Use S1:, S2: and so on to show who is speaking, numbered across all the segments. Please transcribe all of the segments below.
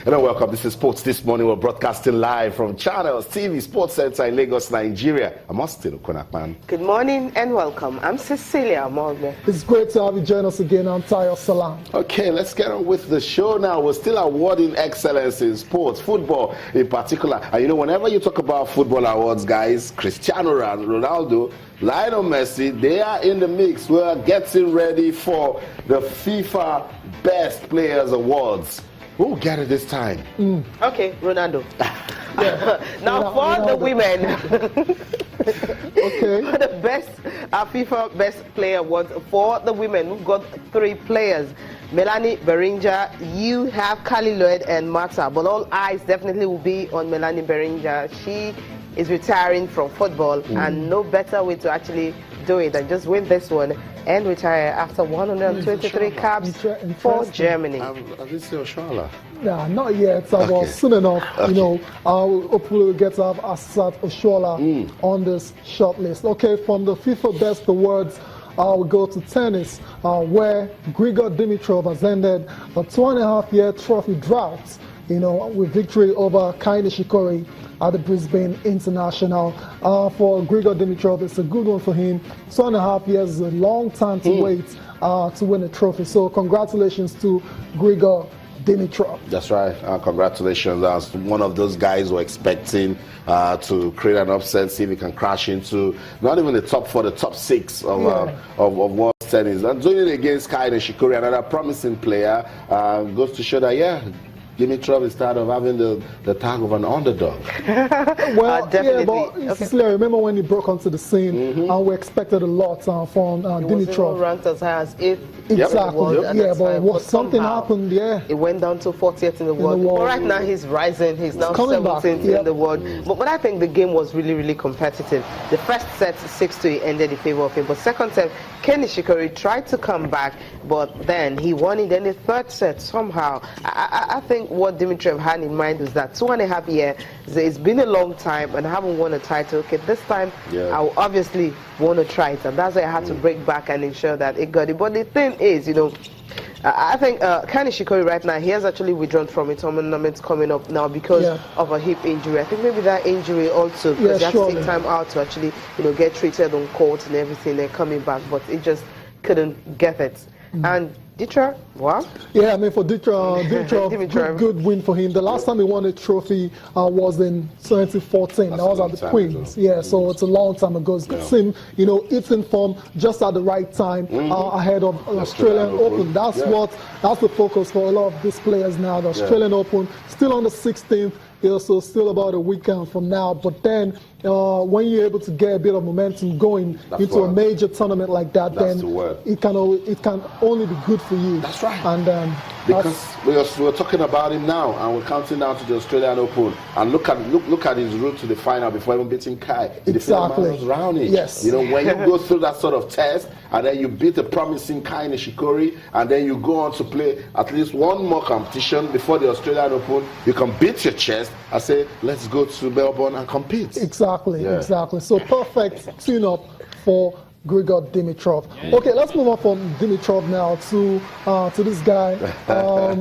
S1: Hello, welcome. This is Sports This Morning. We're broadcasting live from Channels TV Sports Center in Lagos, Nigeria. I'm Austin Okonakpan.
S2: Good morning and welcome. I'm Cecilia Morgan.
S3: It's great to have you join us again. I'm Tayo Salam.
S1: Okay, let's get on with the show now. We're still awarding excellence in sports, football in particular. And you know, whenever you talk about football awards, guys, Cristiano Ronaldo, Lionel Messi, they are in the mix. We're getting ready for the FIFA Best Players Awards. Who will get it this time?
S2: Okay, Ronaldo. Now for the women.
S3: Okay.
S2: For the best FIFA Best Player Awards for the women, we've got 3 players. Melanie Beringer, you have Carly Lloyd and Marta, but all eyes definitely will be on Melanie Beringer. She is retiring from football, and no better way to actually do it than just win this one and retire after 123 caps for Germany.
S1: I didn't say Oshala.
S3: Nah, not yet. Well, soon enough, you know, hopefully we'll get to have Asat Oshola on this short list. Okay, from the FIFA Best Awards, we'll go to tennis, where Grigor Dimitrov has ended a 2.5-year trophy drought, you know, with victory over Kai Nishikori at the Brisbane International. For Grigor Dimitrov, it's a good one for him. 2.5 years is a long time to wait to win a trophy. So congratulations to Grigor Dimitrov.
S1: That's right. Congratulations. As one of those guys we're expecting to create an upset, see if he can crash into not even the top 4, the top 6 of world tennis. And doing it against Kai Nishikori, another promising player, goes to show that, Dimitrov is tired of having the tag of an underdog.
S3: Well,
S2: definitely.
S3: but Cecilia, remember when he broke onto the scene, and we expected a lot from Dimitrov.
S2: He ranked as high as 8th.
S3: Exactly. But something happened.
S2: It went down to 40th in the world. But right now he's rising. He's now 17th in the world. But I think the game was really, really competitive. The first set, 6-2, ended in favor of him. But second set, Ken Nishikori tried to come back, but then he won it. Then the third set, somehow, I think what Dimitrov had in mind was that 2.5 years, it's been a long time and I haven't won a title. Okay, this time I will obviously want to try it, and that's why I had to break back and ensure that it got it. But the thing is, you know, I think Kai Nishikori right now, he has actually withdrawn from it. Tournaments coming up now because of a hip injury. I think maybe that injury also, because he had to take time out to actually, you know, get treated on court and everything and coming back, but it just couldn't get it. And Ditra, wow. Yeah,
S3: I mean, for Dimitrov, good win for him. The last time he won a trophy was in 2014. That was at the Queens. So it's a long time ago. It's good to see him, you know, it's in form just at the right time ahead of Australian Open. That's that's the focus for a lot of these players now. The Australian Open, still on the 16th. So still about a weekend from now, but then when you're able to get a bit of momentum going into a major tournament like that, then it can only be good for you.
S1: That's right.
S3: And
S1: because we're talking about him now, and we're counting down to the Australian Open, and look at his route to the final before even beating Kai.
S3: Exactly.
S1: Yes. You know, when you go through that sort of test, and then you beat a promising Kai Nishikori, and then you go on to play at least one more competition before the Australian Open, you can beat your chest and say, let's go to Melbourne and compete.
S3: Exactly. So perfect tune-up for Grigor Dimitrov. Okay, let's move on from Dimitrov now to this guy. I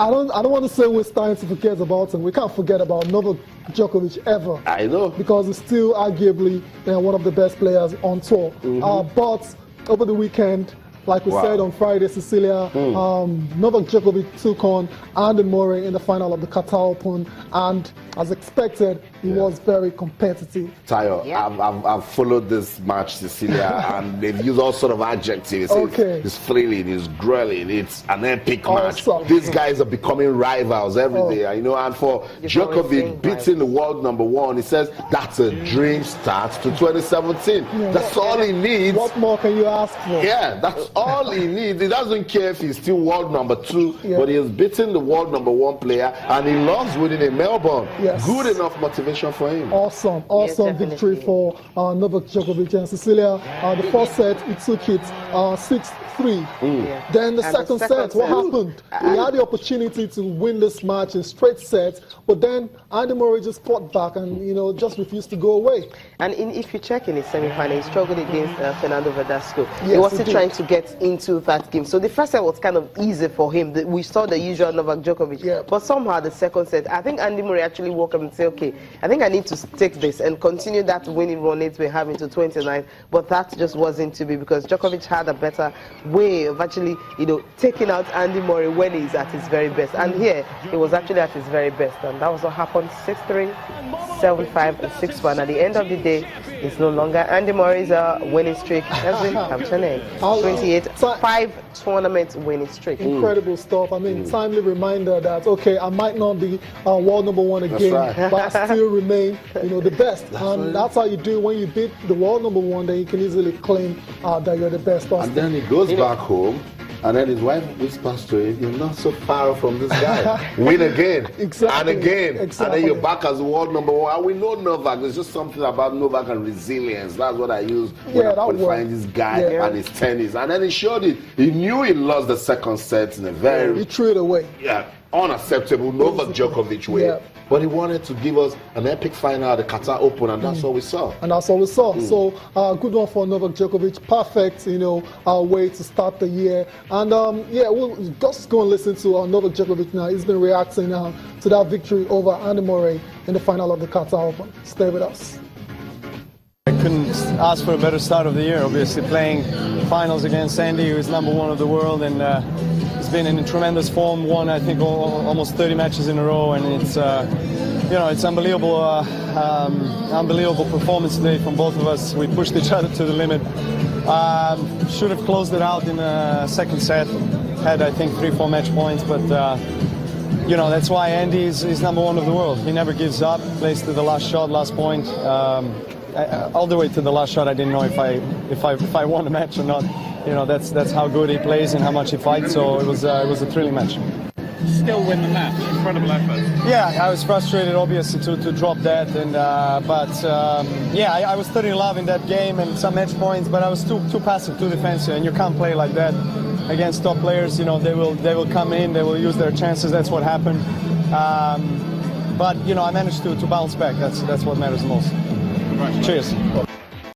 S3: don't want to say we're starting to forget about him. We can't forget about Novak Djokovic ever.
S1: I know.
S3: Because he's still arguably one of the best players on tour. But over the weekend, like we said on Friday, Cecilia, Novak Djokovic took on Andy Murray in the final of the Qatar Open, and as expected, he was very competitive.
S1: Tayo, I've followed this match, Cecilia, and they've used all sort of adjectives. It's thrilling, it's grueling, it's an epic match. These guys are becoming rivals every day, you know. And for Djokovic beating the world #1, he says that's a dream start to 2017. That's all he needs.
S3: What more can you ask for?
S1: That's all he needs. He doesn't care if he's still world #2, but he has beaten the world #1 player, and he loves winning in Melbourne. Good enough motivation for him.
S3: Awesome victory for Novak Djokovic. And Cecilia, the first set, he took it 6-3. Then the second set, what happened? He had the opportunity to win this match in straight sets, but then Andy Murray just fought back and, you know, just refused to go away.
S2: And if you check in his semi-final, he struggled against Fernando Verdasco. He was still trying to get get into that game. So the first set was kind of easy for him. We saw the usual Novak Djokovic, but somehow the second set, I think Andy Murray actually woke up and said, okay, I think I need to take this and continue that winning run it's been having to 29. But that just wasn't to be, because Djokovic had a better way of actually, taking out Andy Murray when he's at his very best. And here, he was actually at his very best. And that was what happened, 6-3, 7-5, and 6-1. At the end of the day, it's no longer Andy Murray's winning streak. Has been come to an end. 28, 5 tournament winning streak.
S3: Incredible stuff. I mean, timely reminder that, okay, I might not be world number one again, but I still remain, the best. That's how you do when you beat the world number one, then you can easily claim that you're the best.
S1: And then he goes back home, and then his wife whispers to him, you're not so far from this guy. Win again.
S3: Exactly.
S1: And again.
S3: Exactly.
S1: And then you're back as world number one. And we know Novak. There's just something about Novak and resilience. That's what I use when I'm qualifying this guy and his tennis. And then he showed it. He knew he lost the second set in a very...
S3: he threw it away.
S1: Unacceptable Novak Djokovic way. But he wanted to give us an epic final at the Qatar Open, and that's all we saw.
S3: And that's all we saw. So, good one for Novak Djokovic. Perfect, way to start the year. And, we'll just go and listen to Novak Djokovic now. He's been reacting to that victory over Andy Murray in the final of the Qatar Open. Stay with us.
S4: I couldn't ask for a better start of the year, obviously, playing finals against Andy, who is number one of the world, and he's been in tremendous form, won, I think, almost 30 matches in a row, and it's, it's unbelievable, unbelievable performance today from both of us. We pushed each other to the limit. Should have closed it out in the second set, had, I think, 3-4 match points, but that's why Andy is number one of the world. He never gives up, plays to the last shot, last point. All the way to the last shot, I didn't know if I won the match or not. That's how good he plays and how much he fights. So it was a thrilling match.
S5: Still win the match, incredible effort.
S4: Yeah, I was frustrated, obviously, to drop that, and I was 30-love in that game and some match points, but I was too passive, too defensive, and you can't play like that against top players. They will come in, they will use their chances. That's what happened. But I managed to bounce back. That's what matters most. Cheers.